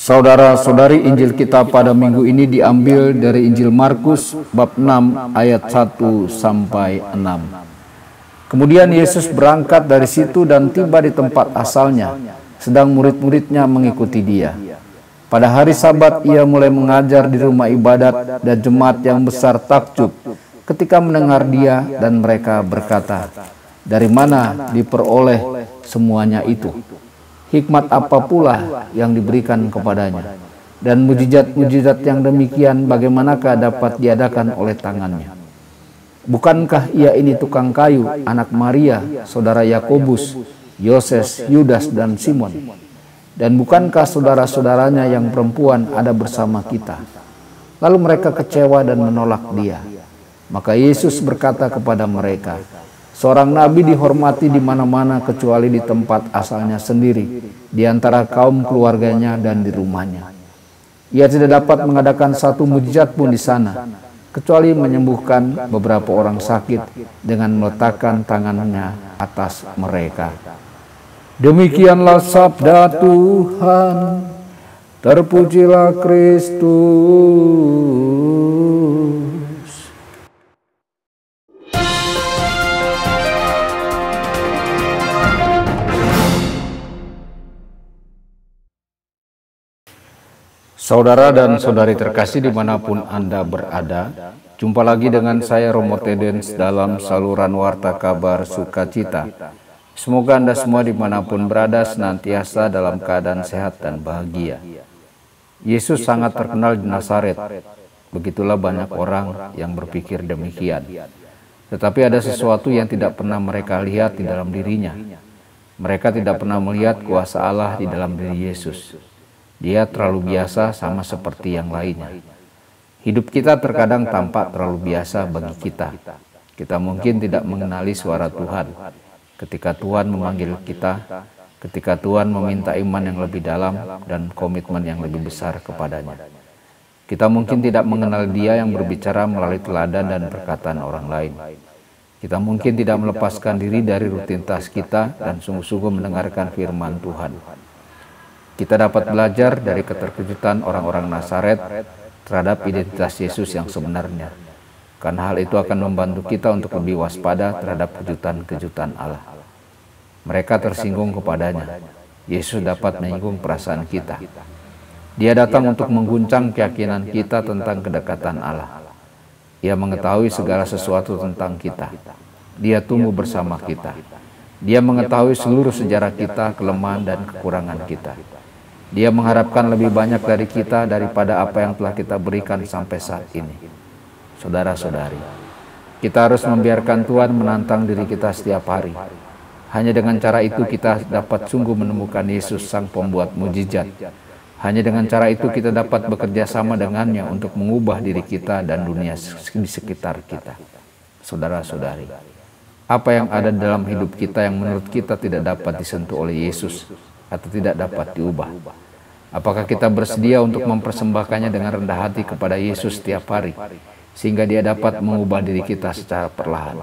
Saudara-saudari, Injil kita pada minggu ini diambil dari Injil Markus bab 6 ayat 1 sampai 6. Kemudian Yesus berangkat dari situ dan tiba di tempat asalnya, sedang murid-muridnya mengikuti dia. Pada hari Sabat ia mulai mengajar di rumah ibadat, dan jemaat yang besar takjub ketika mendengar dia, dan mereka berkata, "Dari mana diperoleh semuanya itu? Hikmat apa pula yang diberikan kepadanya? Dan mujizat-mujizat yang demikian bagaimanakah dapat diadakan oleh tangannya? Bukankah ia ini tukang kayu, anak Maria, saudara Yakobus, Yoses, Yudas, dan Simon? Dan bukankah saudara-saudaranya yang perempuan ada bersama kita?" Lalu mereka kecewa dan menolak dia. Maka Yesus berkata kepada mereka, "Seorang nabi dihormati di mana-mana kecuali di tempat asalnya sendiri, di antara kaum keluarganya dan di rumahnya. Ia tidak dapat mengadakan satu mujizat pun di sana, kecuali menyembuhkan beberapa orang sakit dengan meletakkan tangannya atas mereka." Demikianlah sabda Tuhan. Terpujilah Kristus. Saudara dan saudari terkasih dimanapun Anda berada, jumpa lagi dengan saya Romo Tedens dalam saluran Warta Kabar Sukacita. Semoga Anda semua dimanapun berada senantiasa dalam keadaan sehat dan bahagia. Yesus sangat terkenal di Nazaret. Begitulah banyak orang yang berpikir demikian. Tetapi ada sesuatu yang tidak pernah mereka lihat di dalam dirinya. Mereka tidak pernah melihat kuasa Allah di dalam diri Yesus. Dia terlalu biasa sama seperti yang lainnya. Hidup kita terkadang tampak terlalu biasa bagi kita. Kita mungkin tidak mengenali suara Tuhan. Ketika Tuhan memanggil kita, ketika Tuhan meminta iman yang lebih dalam dan komitmen yang lebih besar kepadanya. Kita mungkin tidak mengenal Dia yang berbicara melalui teladan dan perkataan orang lain. Kita mungkin tidak melepaskan diri dari rutinitas kita dan sungguh-sungguh mendengarkan firman Tuhan. Kita dapat belajar dari keterkejutan orang-orang Nazaret terhadap identitas Yesus yang sebenarnya. Karena hal itu akan membantu kita untuk lebih waspada terhadap kejutan-kejutan Allah. Mereka tersinggung kepadanya. Yesus dapat menyinggung perasaan kita. Dia datang untuk mengguncang keyakinan kita tentang kedekatan Allah. Ia mengetahui segala sesuatu tentang kita. Dia tumbuh bersama kita. Dia mengetahui seluruh sejarah kita, kelemahan dan kekurangan kita. Dia mengharapkan lebih banyak dari kita daripada apa yang telah kita berikan sampai saat ini. Saudara-saudari, kita harus membiarkan Tuhan menantang diri kita setiap hari. Hanya dengan cara itu kita dapat sungguh menemukan Yesus sang pembuat mujizat. Hanya dengan cara itu kita dapat bekerja sama dengannya untuk mengubah diri kita dan dunia di sekitar kita. Saudara-saudari, apa yang ada dalam hidup kita yang menurut kita tidak dapat disentuh oleh Yesus atau tidak dapat diubah? Apakah kita bersedia untuk mempersembahkannya dengan rendah hati kepada Yesus setiap hari, sehingga Dia dapat mengubah diri kita secara perlahan?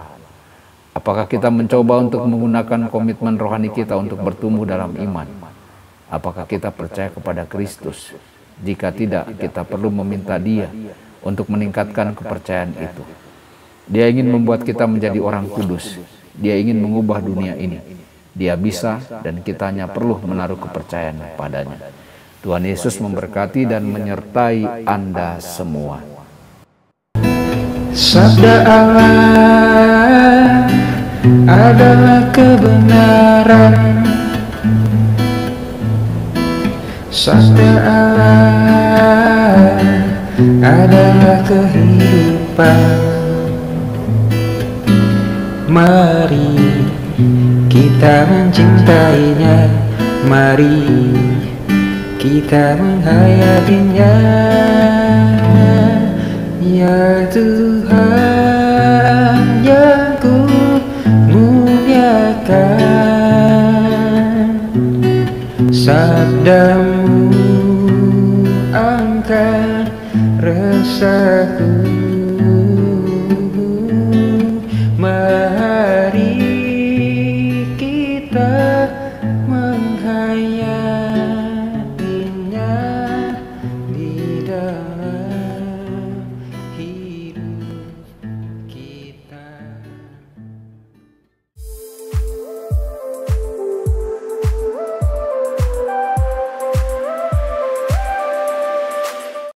Apakah kita mencoba untuk menggunakan komitmen rohani kita untuk bertumbuh dalam iman? Apakah kita percaya kepada Kristus? Jika tidak, kita perlu meminta Dia untuk meningkatkan kepercayaan itu. Dia ingin membuat kita menjadi orang kudus. Dia ingin mengubah dunia ini. Dia bisa, dan kita hanya perlu menaruh kepercayaan padanya. Tuhan Yesus memberkati dan menyertai Anda semua. Sabda Allah adalah kebenaran. Sabda Allah adalah kehidupan. Mari kita mencintainya, mari kita menghayatinya. Ya Tuhan yang ku muliakan, sabdamu angkat resahku. Mari kita menghayati